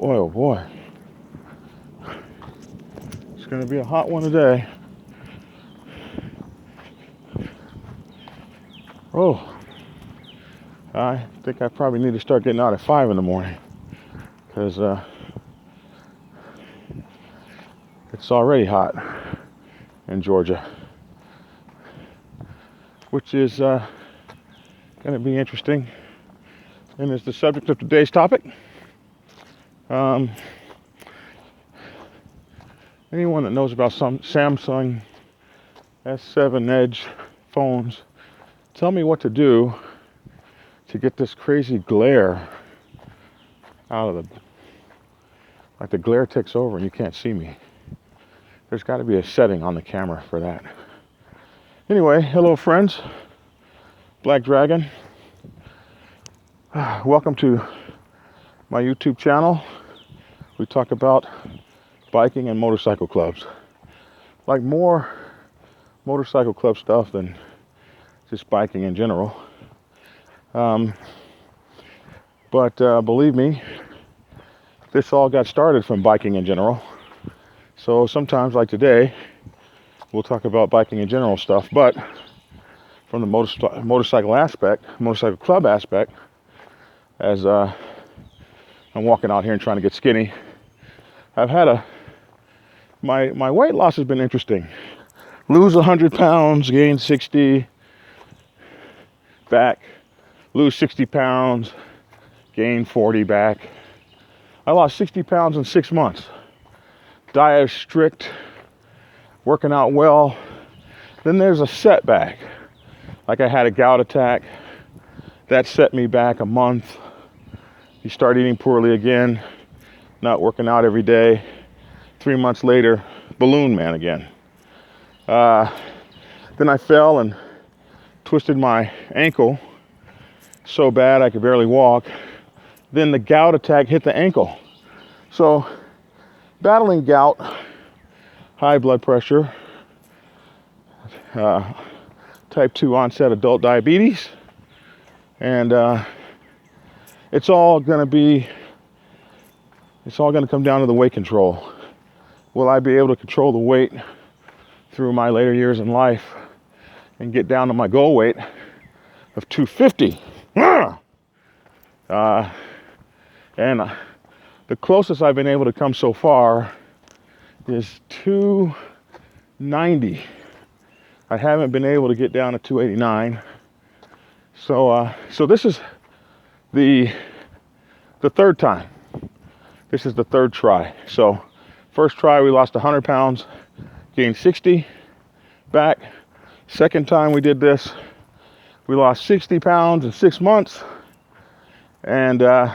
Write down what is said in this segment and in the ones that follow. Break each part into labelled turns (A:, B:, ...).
A: Boy, oh boy. It's gonna be a hot one today. Oh, I think I probably need to start getting out at 5 in the morning because it's already hot in Georgia, which is going to be interesting and is the subject of today's topic. Anyone that knows about some Samsung S7 Edge phones, tell me what to do to get this crazy glare out of like the glare takes over and you can't see me. There's got to be a setting on the camera for that. Anyway, hello friends, Black Dragon. Welcome to my YouTube channel. We talk about biking and motorcycle clubs. Like more motorcycle club stuff than just biking in general. But believe me, this all got started from biking in general. So sometimes, like today, we'll talk about biking in general stuff, but from the motorcycle aspect, motorcycle club aspect, as I'm walking out here and trying to get skinny, I've had my weight loss has been interesting. Lose 100 pounds, gain 60, back. Lose 60 pounds, gain 40 back. I lost 60 pounds in 6 months. Diet is strict, working out well. Then there's a setback. Like I had a gout attack. That set me back a month. You start eating poorly again, not working out every day. 3 months later, balloon man again. Then I fell and twisted my ankle so bad I could barely walk. Then the gout attack hit the ankle. So battling gout, high blood pressure, type 2 onset adult diabetes, and it's all going to come down to the weight control. Will I be able to control the weight through my later years in life and get down to my goal weight of 250? And the closest I've been able to come so far is 290. I haven't been able to get down to 289. So this is the third time. This is the third try. So first try we lost 100 pounds, gained 60 back. Second time we did this, we lost 60 pounds in 6 months, and had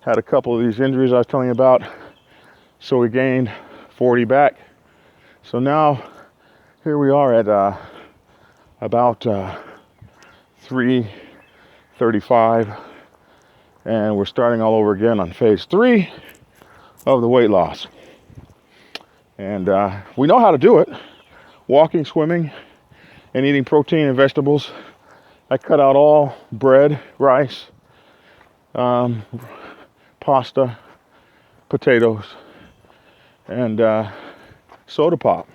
A: a couple of these injuries I was telling you about. So we gained 40 back. So now here we are at about 335, and we're starting all over again on phase 3 of the weight loss. And we know how to do it: walking, swimming, and eating protein and vegetables. I cut out all bread, rice, pasta, potatoes, and soda pop,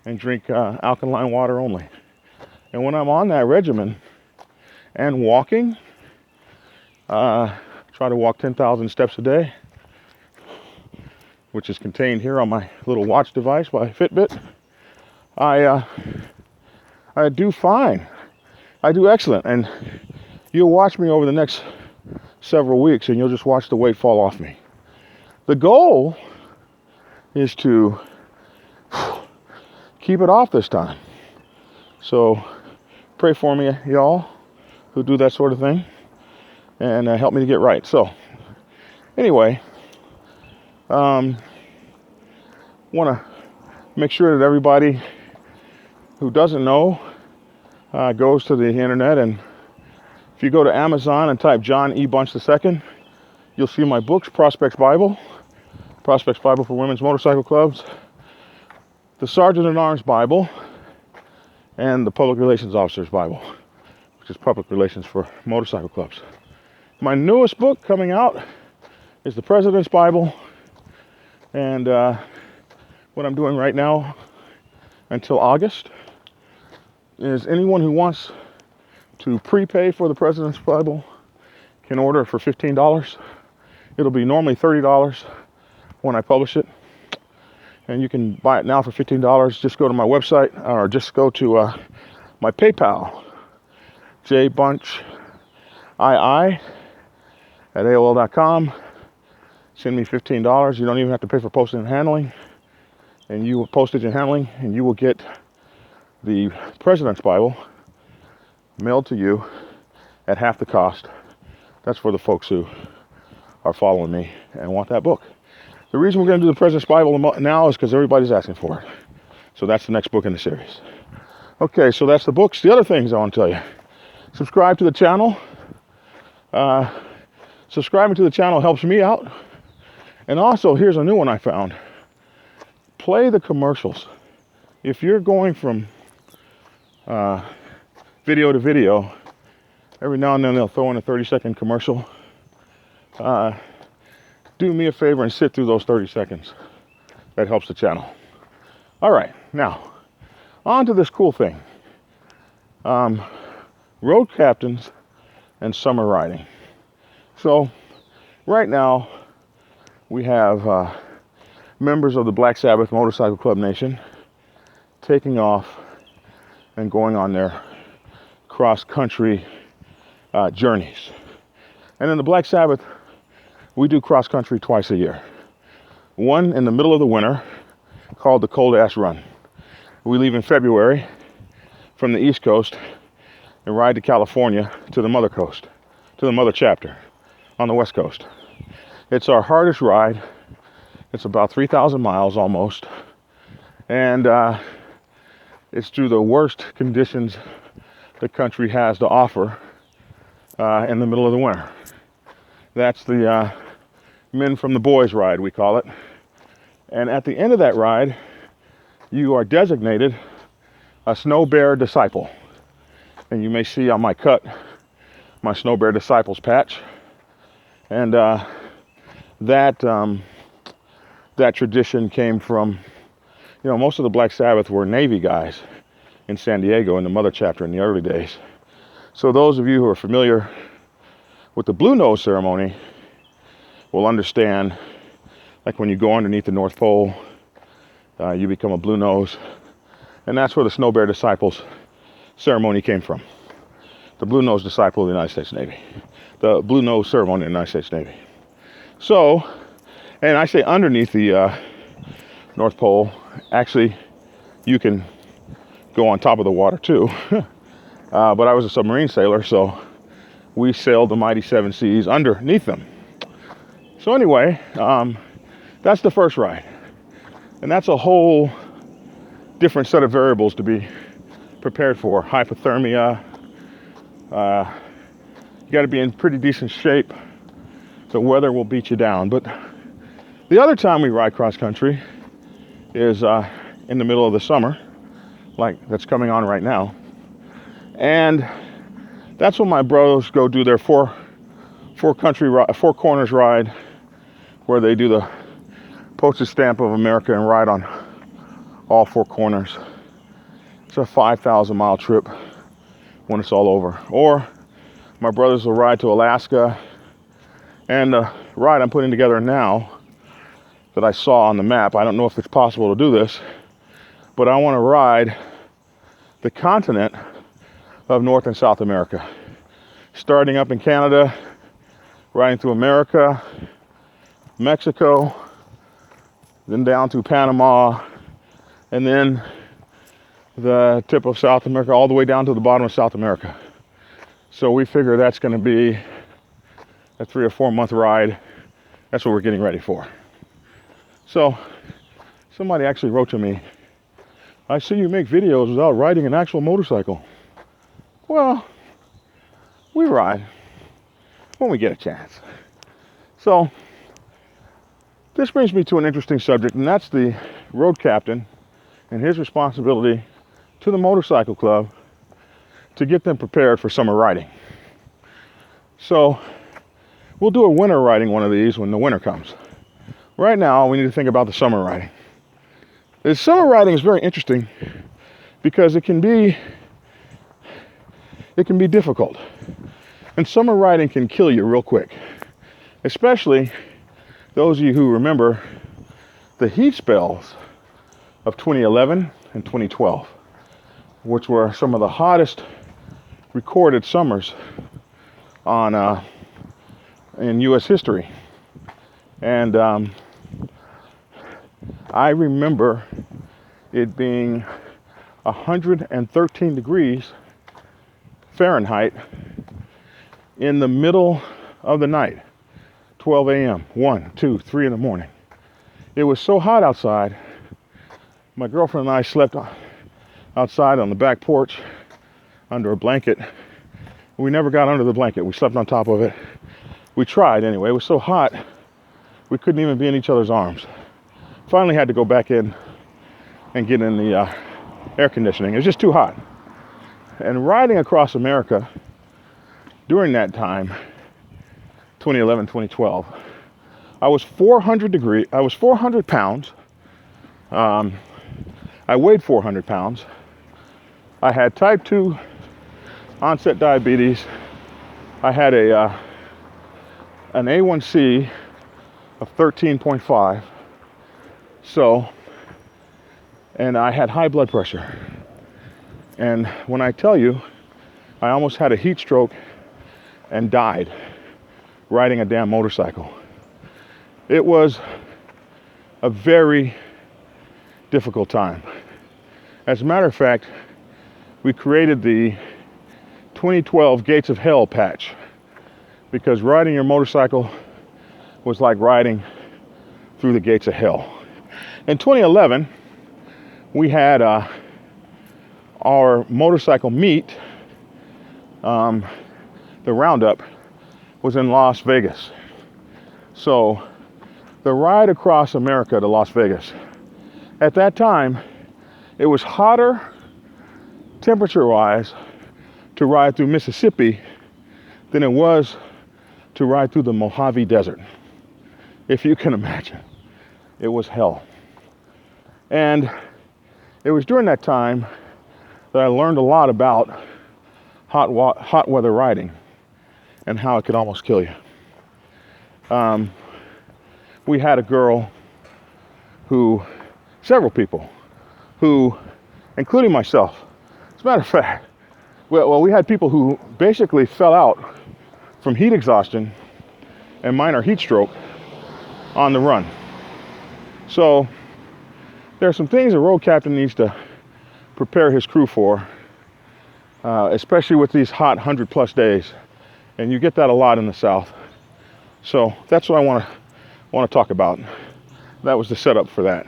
A: and drink alkaline water only. And when I'm on that regimen and walking, try to walk 10,000 steps a day, which is contained here on my little watch device by Fitbit, I do fine. I do excellent. And you'll watch me over the next several weeks and you'll just watch the weight fall off me. The goal is to keep it off this time. So pray for me, y'all, who do that sort of thing, and help me to get right. So anyway, want to make sure that everybody who doesn't know goes to the internet, and if you go to Amazon and type John E. Bunch II, you'll see my books: Prospects Bible for Women's Motorcycle Clubs, the Sergeant at Arms Bible, and the Public Relations Officer's Bible, which is public relations for motorcycle clubs. My newest book coming out is the President's Bible. And what I'm doing right now until August is anyone who wants to prepay for the President's Bible can order it for $15. It'll be normally $30 when I publish it. And you can buy it now for $15. Just go to my website or just go to my PayPal, jbunchii at AOL.com. Send me $15. You don't even have to pay for postage and handling. And you will postage and handling, and you will get the President's Bible mailed to you at half the cost. That's for the folks who are following me and want that book. The reason we're going to do the President's Bible now is because everybody's asking for it. So that's the next book in the series. Okay, so that's the books. The other things I want to tell you. Subscribe to the channel. Subscribing to the channel helps me out. And also, here's a new one I found. Play the commercials. If you're going from video to video, every now and then they'll throw in a 30-second commercial. Do me a favor and sit through those 30 seconds. That helps the channel. All right, now, on to this cool thing. Road captains and summer riding. So, right now, we have members of the Black Sabbath Motorcycle Club Nation taking off and going on their cross-country journeys. And in the Black Sabbath, we do cross-country twice a year. One in the middle of the winter, called the Cold Ash Run. We leave in February from the East Coast and ride to California to the Mother Coast, to the Mother Chapter on the West Coast. It's our hardest ride. It's about 3,000 miles almost. And it's through the worst conditions the country has to offer in the middle of the winter. That's the Men from the Boys ride, we call it. And at the end of that ride, you are designated a Snow Bear Disciple. And you may see on my cut, my Snow Bear Disciples patch. And that tradition came from, most of the Black Sabbath were Navy guys in San Diego in the Mother Chapter in the early days. So those of you who are familiar with the Blue Nose ceremony will understand, like when you go underneath the North Pole, you become a Blue Nose. And that's where the Snow Bear Disciples ceremony came from. The Blue Nose Disciple of the United States Navy. The Blue Nose ceremony in the United States Navy. So, and I say underneath the North Pole, actually, you can go on top of the water too. But I was a submarine sailor, so we sailed the mighty seven seas underneath them. So anyway, that's the first ride. And that's a whole different set of variables to be prepared for. Hypothermia. You got to be in pretty decent shape. The weather will beat you down. But the other time we ride cross country is in the middle of the summer, like that's coming on right now. And that's when my bros go do their four corners ride, where they do the postage stamp of America and ride on all four corners. It's a 5,000 mile trip when it's all over. Or my brothers will ride to Alaska. And the ride I'm putting together now that I saw on the map, I don't know if it's possible to do this, but I want to ride the continent of North and South America. Starting up in Canada, riding through America, Mexico, then down through Panama, and then the tip of South America, all the way down to the bottom of South America. So we figure that's going to be a 3 or 4 month ride. That's what we're getting ready for. So somebody actually wrote to me, I see you make videos without riding an actual motorcycle. Well, we ride when we get a chance. So this brings me to an interesting subject, and that's the road captain and his responsibility to the motorcycle club to get them prepared for summer riding. So We'll do a winter riding one of these when the winter comes. Right now, we need to think about the summer riding. The summer riding is very interesting because it can be difficult. And summer riding can kill you real quick. Especially those of you who remember the heat spells of 2011 and 2012, which were some of the hottest recorded summers in U.S. history. And I remember it being 113 degrees Fahrenheit in the middle of the night, 12 a.m., 1, 2, 3 in the morning. It was so hot outside. My girlfriend and I slept outside on the back porch under a blanket. We never got under the blanket. We slept on top of it. We tried anyway. It was so hot, we couldn't even be in each other's arms. Finally had to go back in and get in the air conditioning. It was just too hot. And riding across America during that time, 2011, 2012, I was 400 pounds. I weighed 400 pounds. I had type 2 onset diabetes. I had an A1C of 13.5. And I had high blood pressure. And when I tell you, I almost had a heat stroke and died riding a damn motorcycle. It was a very difficult time. As a matter of fact, we created the 2012 Gates of Hell patch because riding your motorcycle was like riding through the gates of hell. In 2011, we had our motorcycle meet. The roundup was in Las Vegas. So the ride across America to Las Vegas, at that time, it was hotter temperature-wise to ride through Mississippi than it was to ride through the Mojave Desert. If you can imagine, it was hell. And it was during that time that I learned a lot about hot weather riding and how it could almost kill you. We had a girl several people who, including myself, as a matter of fact, we had people who basically fell out from heat exhaustion and minor heat stroke on the run. So there are some things a road captain needs to prepare his crew for, especially with these hot 100+ days. And you get that a lot in the South. So that's what I want to talk about. That was the setup for that.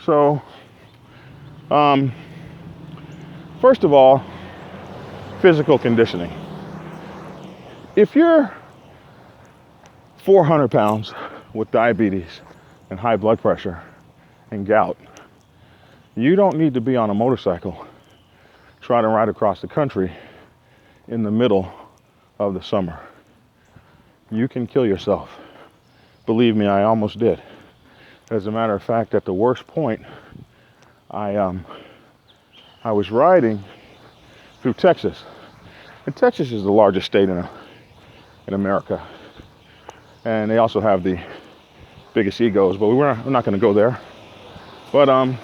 A: So, first of all, physical conditioning. If you're 400 pounds with diabetes and high blood pressure and gout, you don't need to be on a motorcycle trying to ride across the country in the middle of the summer. You can kill yourself. Believe me, I almost did. As a matter of fact, at the worst point, I was riding through Texas. And Texas is the largest state in America. And they also have the biggest egos, but we're not going to go there. But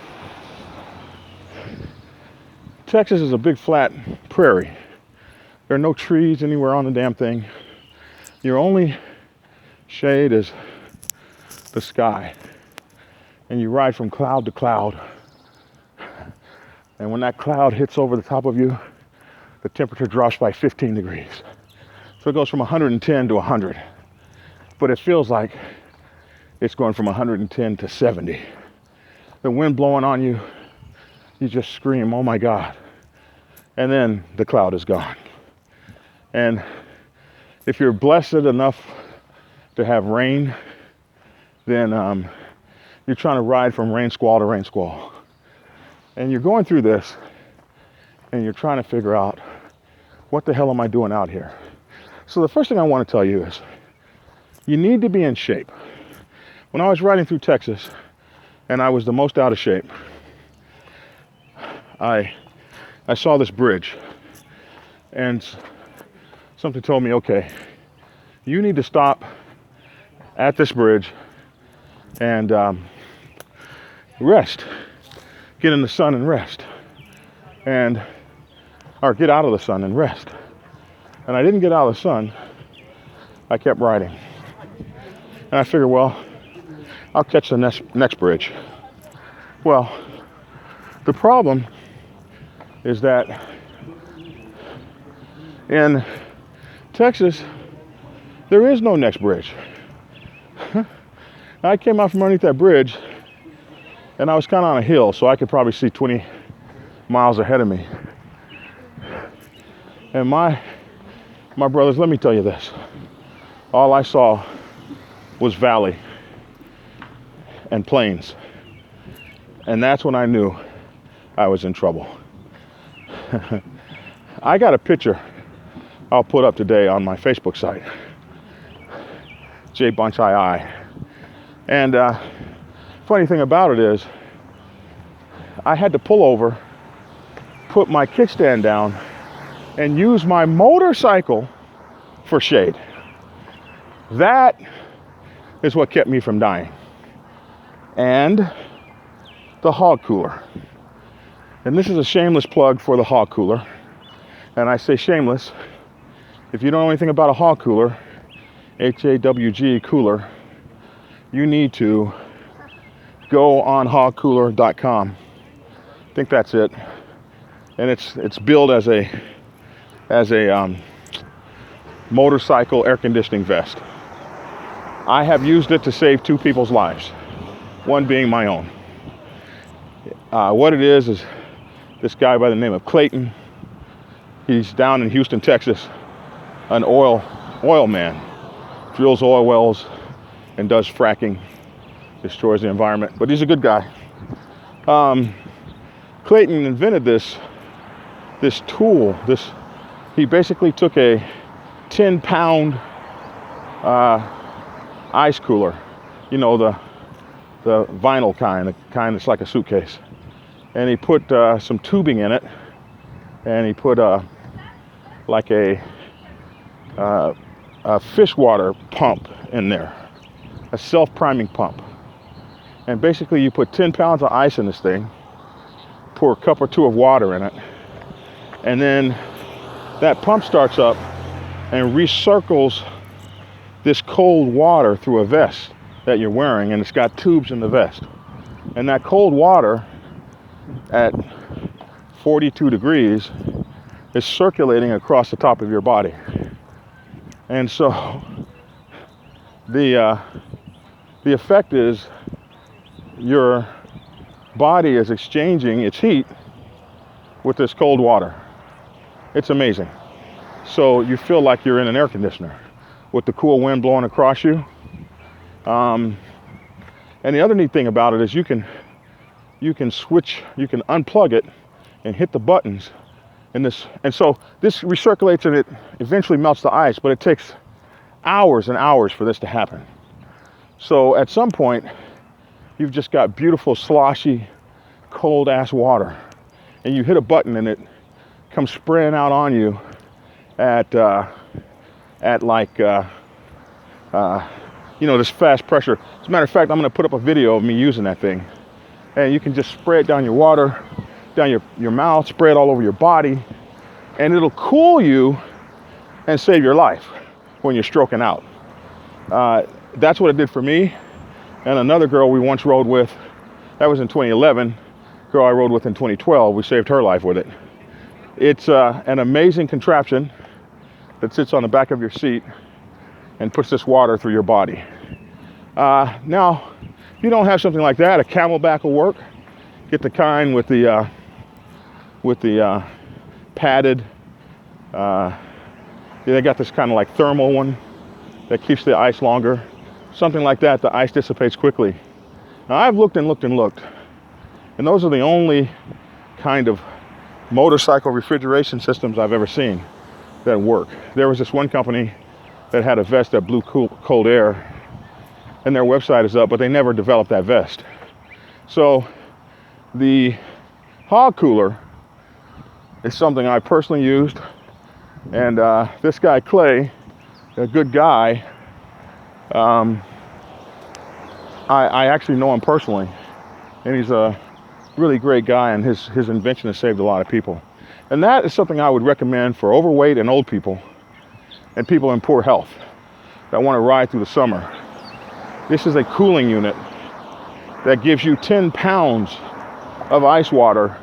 A: Texas is a big flat prairie. There are no trees anywhere on the damn thing. Your only shade is the sky. And you ride from cloud to cloud. And when that cloud hits over the top of you, the temperature drops by 15 degrees. So it goes from 110 to 100. But it feels like it's going from 110 to 70. The wind blowing on you, you just scream, oh my God. And then the cloud is gone. And if you're blessed enough to have rain, then you're trying to ride from rain squall to rain squall. And you're going through this and you're trying to figure out, what the hell am I doing out here? So the first thing I want to tell you is, You need to be in shape. When I was riding through Texas and I was the most out of shape, I saw this bridge and something told me, okay, you need to stop at this bridge and rest. Get in the sun and rest. Or get out of the sun and rest. And I didn't get out of the sun. I kept riding. And I figured, well, I'll catch the next bridge. Well, the problem is that in Texas, there is no next bridge. I came out from underneath that bridge and I was kind of on a hill, so I could probably see 20 miles ahead of me. And my brothers, let me tell you this. All I saw was valley and plains. And that's when I knew I was in trouble. I got a picture I'll put up today on my Facebook site. J Bunch II. And funny thing about it is, I had to pull over, put my kickstand down, and use my motorcycle for shade. That is what kept me from dying. And the hog cooler. And this is a shameless plug for the hog cooler. And I say shameless. If you don't know anything about a hog cooler, HAWG cooler, you need to go on hogcooler.com. I think that's it. And it's billed as a motorcycle air conditioning vest. I have used it to save 2 people's lives, one being my own. What it is this guy by the name of Clayton. He's down in Houston, Texas, an oil man, drills oil wells and does fracking, destroys the environment, but he's a good guy. Clayton invented this tool. He basically took a 10-pound ice cooler, you know, the vinyl kind, the kind that's like a suitcase, and he put some tubing in it, and he put like a fish water pump in there, a self-priming pump. And basically you put 10 pounds of ice in this thing, pour a cup or 2 of water in it, and then that pump starts up and recircles this cold water through a vest that you're wearing, and it's got tubes in the vest. And that cold water at 42 degrees is circulating across the top of your body. And so the effect is your body is exchanging its heat with this cold water. It's amazing. So you feel like you're in an air conditioner with the cool wind blowing across you. And the other neat thing about it is you can unplug it and hit the buttons, and so this recirculates and it eventually melts the ice, but it takes hours and hours for this to happen. So at some point you've just got beautiful sloshy cold ass water, and you hit a button and it comes spraying out on you at like this fast pressure. As a matter of fact, I'm going to put up a video of me using that thing, and you can just spray it down your water, down your mouth, spray it all over your body, and it'll cool you and save your life when you're stroking out. That's what it did for me. And another girl we once rode with, that was in 2011, girl I rode with in 2012, we saved her life with it. It's an amazing contraption that sits on the back of your seat and puts this water through your body. Now, if you don't have something like that, a Camelback will work. Get the kind with the padded. They got this kind of like thermal one that keeps the ice longer. Something like that, the ice dissipates quickly. Now, I've looked and looked and looked, and those are the only kind of motorcycle refrigeration systems I've ever seen that work. There was this one company that had a vest that blew cold air, and their website is up, but they never developed that vest. So the hog cooler is something I personally used, and this guy Clay, a good guy, I actually know him personally, and he's a really great guy, and his invention has saved a lot of people. And that is something I would recommend for overweight and old people and people in poor health that want to ride through the summer. This is a cooling unit that gives you 10 pounds of ice water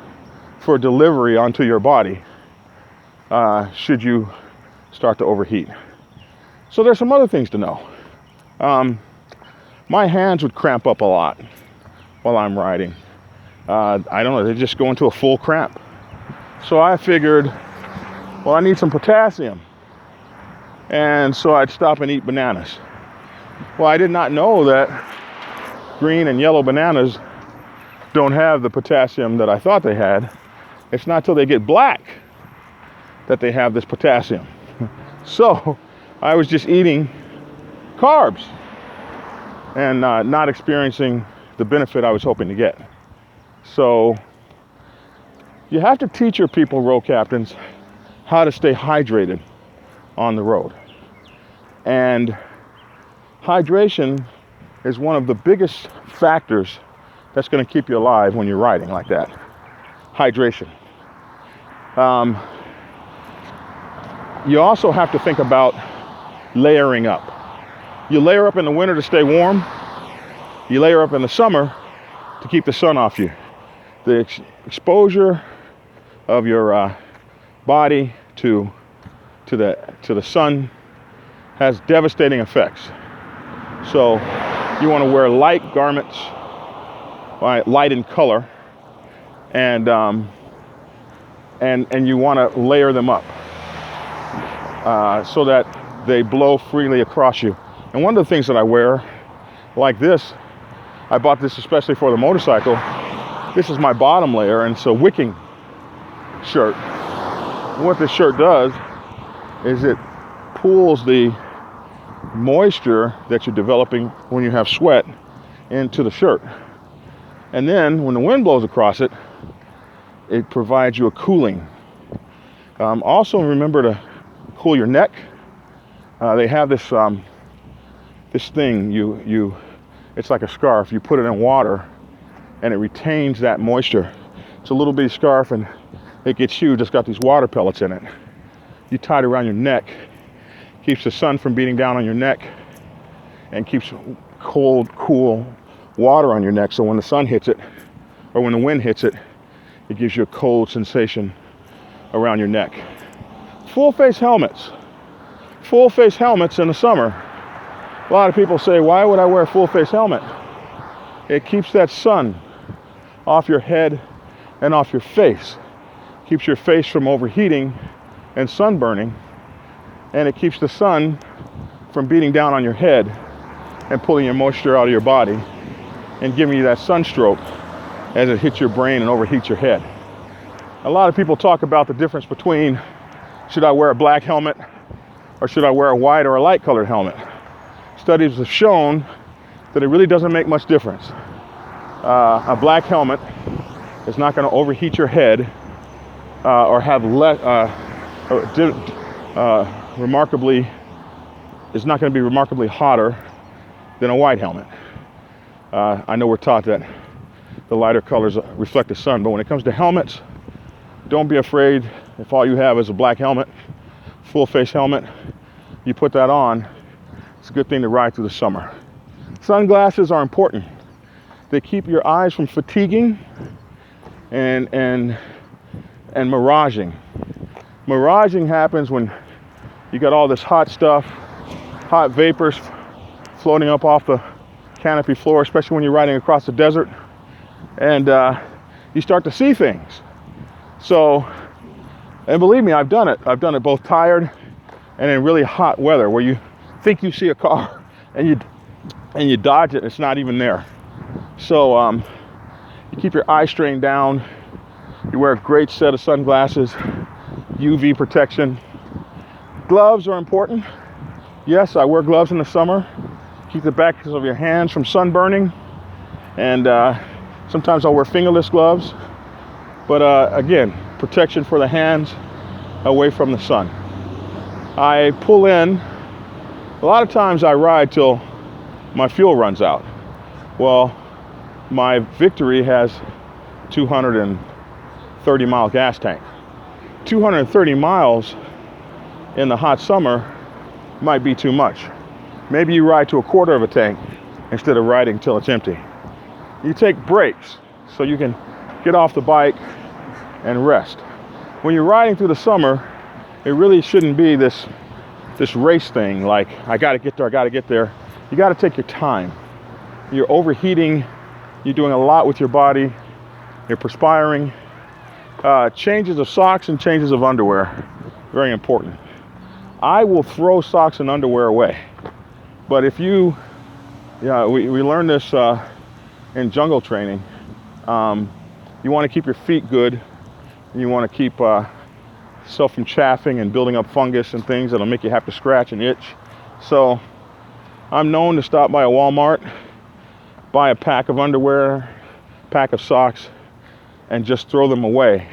A: for delivery onto your body should you start to overheat. So there's some other things to know. My hands would cramp up a lot while I'm riding. I don't know, they just go into a full cramp. So I figured, well, I need some potassium. And so I'd stop and eat bananas. Well, I did not know that green and yellow bananas don't have the potassium that I thought they had. It's not till they get black that they have this potassium. So I was just eating carbs and not experiencing the benefit I was hoping to get. So you have to teach your people, road captains, how to stay hydrated on the road. And hydration is one of the biggest factors that's going to keep you alive when you're riding like that. Hydration. You also have to think about layering up. You layer up in the winter to stay warm. You layer up in the summer to keep the sun off you. The exposure of your body to the sun has devastating effects. So you want to wear light garments, light in color, and you want to layer them up so that they blow freely across you. And one of the things that I wear, like this, I bought this especially for the motorcycle. This is my bottom layer, and it's a wicking shirt. And what this shirt does is it pulls the moisture that you're developing when you have sweat into the shirt. And then when the wind blows across it, it provides you a cooling. Also remember to cool your neck. They have this this thing, it's like a scarf. You put it in water and it retains that moisture. It's a little bitty scarf and it gets huge. It's got these water pellets in it. You tie it around your neck. Keeps the sun from beating down on your neck and keeps cold, cool water on your neck. So when the sun hits it, or when the wind hits it, it gives you a cold sensation around your neck. Full face helmets. Full face helmets in the summer. A lot of people say, why would I wear a full face helmet? It keeps that sun off your head and off your face. Keeps your face from overheating and sunburning. And it keeps the sun from beating down on your head and pulling your moisture out of your body and giving you that sunstroke as it hits your brain and overheats your head. A lot of people talk about the difference between should I wear a black helmet or should I wear a white or a light colored helmet. Studies have shown that it really doesn't make much difference. A black helmet is not going to overheat your head or have remarkably, it's not going to be remarkably hotter than a white helmet. I know we're taught that the lighter colors reflect the sun, but when it comes to helmets, don't be afraid if all you have is a black helmet, full face helmet, you put that on. It's a good thing to ride through the summer. Sunglasses are important. They keep your eyes from fatiguing and miraging. Miraging happens when you got all this hot stuff, hot vapors floating up off the canopy floor, especially when you're riding across the desert, and you start to see things. So, and believe me, I've done it. I've done it both tired and in really hot weather where you think you see a car and you dodge it, it's not even there. So you keep your eye strain down. You wear a great set of sunglasses, UV protection. Gloves are important. Yes, I wear gloves in the summer. Keep the backs of your hands from sunburning. And sometimes I'll wear fingerless gloves. But again, protection for the hands away from the sun. I pull in. A lot of times I ride till my fuel runs out. Well, my Victory has 230-mile gas tank. 230 miles in the hot summer might be too much. Maybe you ride to a quarter of a tank instead of riding till it's empty. You take breaks so you can get off the bike and rest. When you're riding through the summer, it really shouldn't be this race thing, like I gotta get there. You gotta take your time. You're overheating, you're doing a lot with your body, you're perspiring. Changes of socks and changes of underwear, very important. I will throw socks and underwear away. But if you, we learned this in jungle training. You want to keep your feet good. You want to keep yourself from chafing and building up fungus and things that'll make you have to scratch and itch. So I'm known to stop by a Walmart, buy a pack of underwear, pack of socks, and just throw them away.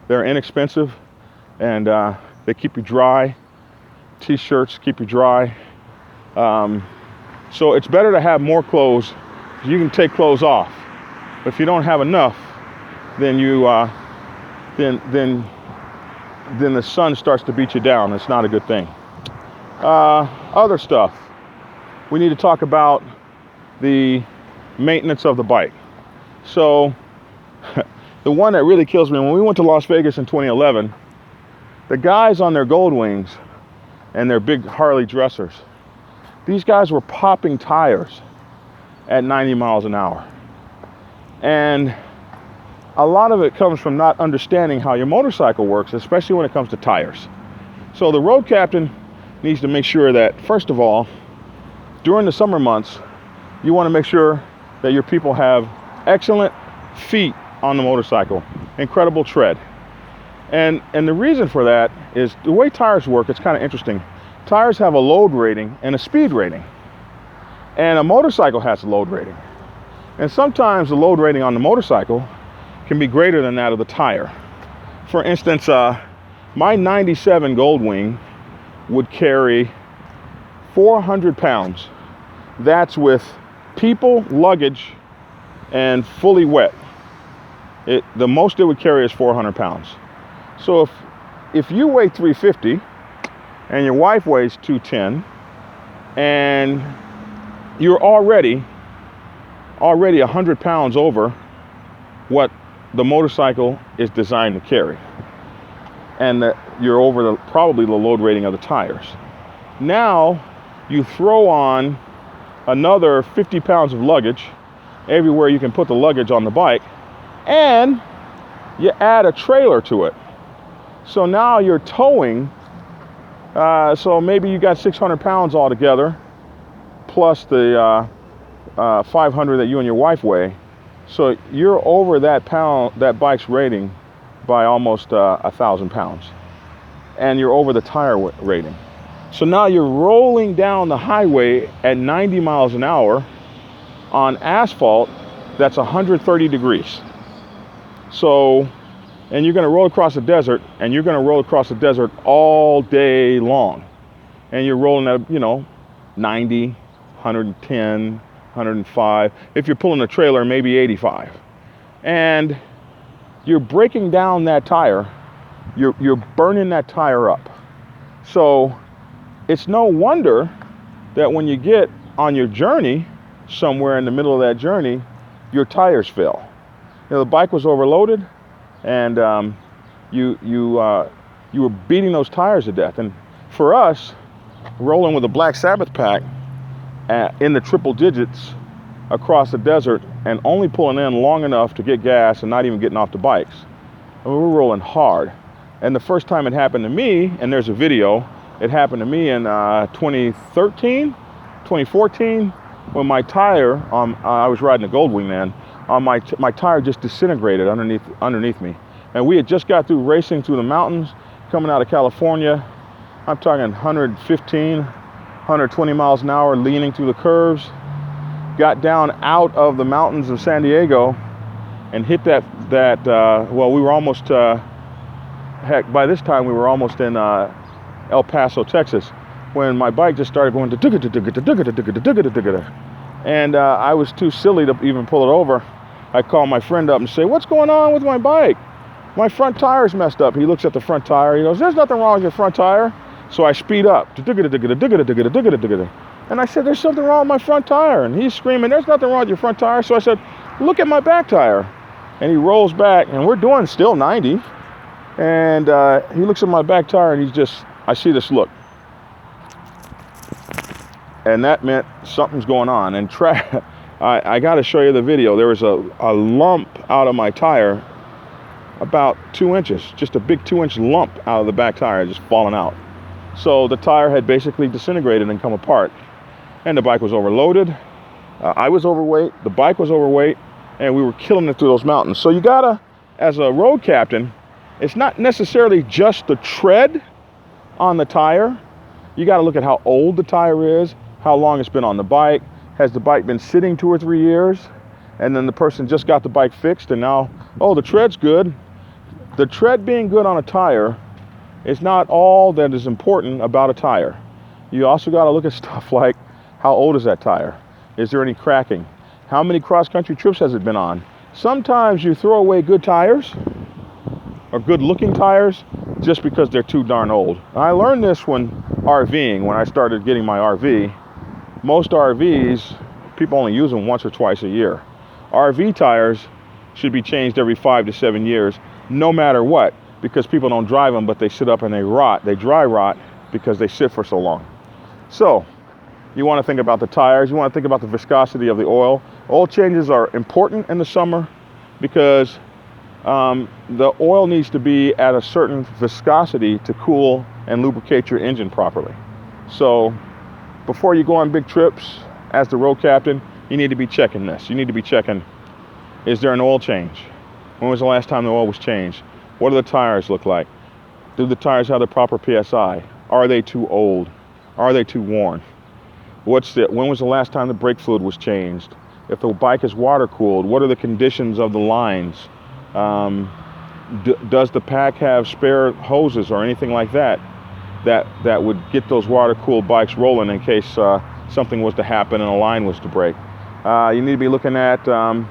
A: They're inexpensive and they keep you dry. T-shirts keep you dry. So it's better to have more clothes. You can take clothes off. But if you don't have enough, then then the sun starts to beat you down. It's not a good thing. Other stuff. We need to talk about the maintenance of the bike. So the one that really kills me, when we went to Las Vegas in 2011, the guys on their Gold Wings and their big Harley dressers, these guys were popping tires at 90 miles an hour. And a lot of it comes from not understanding how your motorcycle works, especially when it comes to tires. So the road captain needs to make sure that, first of all, during the summer months, you want to make sure that your people have excellent feet on the motorcycle, incredible tread. And the reason for that is the way tires work, it's kind of interesting. Tires have a load rating and a speed rating. And a motorcycle has a load rating. And sometimes the load rating on the motorcycle can be greater than that of the tire. For instance, my 97 Gold Wing would carry 400 pounds. That's with people, luggage, and fully wet. The most it would carry is 400 pounds. So if you weigh 350 and your wife weighs 210 and you're already 100 pounds over what the motorcycle is designed to carry, and that you're over probably the load rating of the tires. Now you throw on another 50 pounds of luggage everywhere you can put the luggage on the bike, and you add a trailer to it. So now you're towing, so maybe you got 600 pounds altogether, plus the 500 that you and your wife weigh. So you're over that bike's rating by almost 1,000 pounds. And you're over the tire rating. So now you're rolling down the highway at 90 miles an hour on asphalt that's 130 degrees. So, and you're going to roll across the desert, and you're going to roll across the desert all day long. And you're rolling at, 90, 110, 105. If you're pulling a trailer, maybe 85. And you're breaking down that tire. You're burning that tire up. So it's no wonder that when you get on your journey, somewhere in the middle of that journey, your tires fail. The bike was overloaded, and you were beating those tires to death. And for us, rolling with a Black Sabbath pack in the triple digits across the desert and only pulling in long enough to get gas and not even getting off the bikes, we were rolling hard. And the first time it happened to me, and there's a video, it happened to me in 2014, when my tire, I was riding a Gold Wing then, my tire just disintegrated underneath me. And we had just got through racing through the mountains, coming out of California. I'm talking 115, 120 miles an hour, leaning through the curves. Got down out of the mountains of San Diego and hit well, we were almost, heck, by this time we were almost in El Paso, Texas, when my bike just started going to and I was too silly to even pull it over. I called my friend up and say, "What's going on with my bike? My front tire's messed up." He looks at the front tire. He goes, "There's nothing wrong with your front tire." So I speed up. And I said, "There's something wrong with my front tire." And he's screaming, "There's nothing wrong with your front tire." So I said, "Look at my back tire." And he rolls back, and we're doing still 90. And he looks at my back tire, and I see this look. And that meant something's going on. And I got to show you the video. There was a lump out of my tire, about 2 inches, just a big 2-inch lump out of the back tire, just falling out. So the tire had basically disintegrated and come apart. And the bike was overloaded. I was overweight. The bike was overweight. And we were killing it through those mountains. So you gotta, as a road captain, it's not necessarily just the tread on the tire. You gotta look at how old the tire is, how long it's been on the bike. Has the bike been sitting 2 or 3 years? And then the person just got the bike fixed and now, oh, the tread's good. The tread being good on a tire is not all that is important about a tire. You also gotta look at stuff like, how old is that tire? Is there any cracking? How many cross-country trips has it been on? Sometimes you throw away good tires or good-looking tires just because they're too darn old. I learned this when RVing, when I started getting my RV. Most RVs, people only use them once or twice a year. RV tires should be changed every 5 to 7 years, no matter what, because people don't drive them, but they sit up and they rot. They dry rot because they sit for so long. So, you want to think about the tires. You want to think about the viscosity of the oil. Oil changes are important in the summer because the oil needs to be at a certain viscosity to cool and lubricate your engine properly. So before you go on big trips as the road captain, you need to be checking this. You need to be checking, is there an oil change? When was the last time the oil was changed? What do the tires look like? Do the tires have the proper PSI? Are they too old? Are they too worn? When was the last time the brake fluid was changed? If the bike is water cooled, what are the conditions of the lines? Does the pack have spare hoses or anything like that would get those water cooled bikes rolling in case something was to happen and a line was to break? You need to be looking at the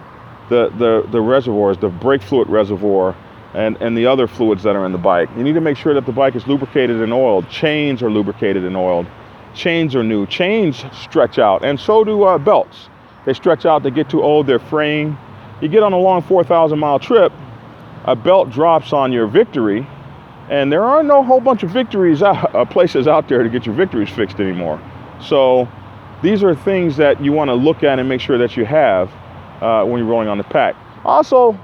A: reservoirs, the brake fluid reservoir, and the other fluids that are in the bike. You need to make sure that the bike is lubricated and oiled. Chains are lubricated and oiled. Chains are new. Chains stretch out, and so do belts. They stretch out, they get too old, they're fraying. You get on a long 4,000-mile trip, a belt drops on your Victory, and there are no whole bunch of places out there to get your Victories fixed anymore. So these are things that you want to look at and make sure that you have when you're rolling on the pack. Also,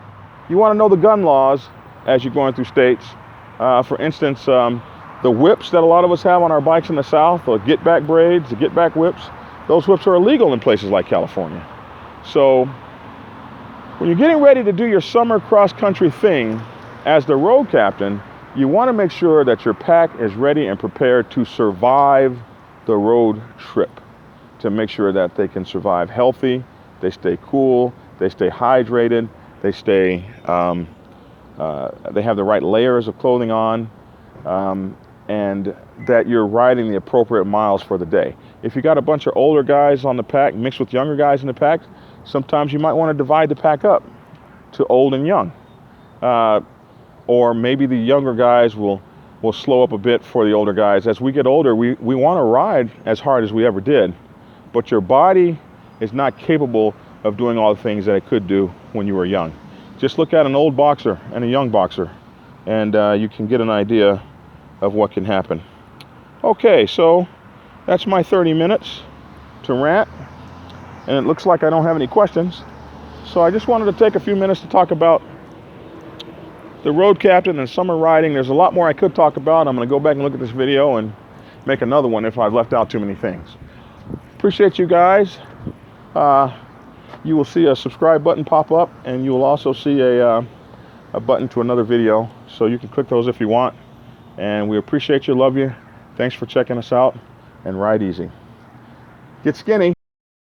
A: you want to know the gun laws as you're going through states. For instance, the whips that a lot of us have on our bikes in the South, the get-back braids, the get-back whips, those whips are illegal in places like California. So when you're getting ready to do your summer cross-country thing, as the road captain, you want to make sure that your pack is ready and prepared to survive the road trip, to make sure that they can survive healthy, they stay cool, they stay hydrated, they have the right layers of clothing on, and that you're riding the appropriate miles for the day. If you got a bunch of older guys on the pack mixed with younger guys in the pack, sometimes you might want to divide the pack up to old and young. Or maybe the younger guys will slow up a bit for the older guys. As we get older, we want to ride as hard as we ever did, but your body is not capable of doing all the things that it could do when you were young. Just look at an old boxer and a young boxer, and you can get an idea of what can happen. Okay, so that's my 30 minutes to rant, and it looks like I don't have any questions. So I just wanted to take a few minutes to talk about the road captain and summer riding. There's a lot more I could talk about. I'm going to go back and look at this video and make another one if I've left out too many things. Appreciate you guys. You will see a subscribe button pop up, and you will also see a button to another video, so you can click those if you want. And we appreciate you, love you. Thanks for checking us out. and ride easy. Get skinny.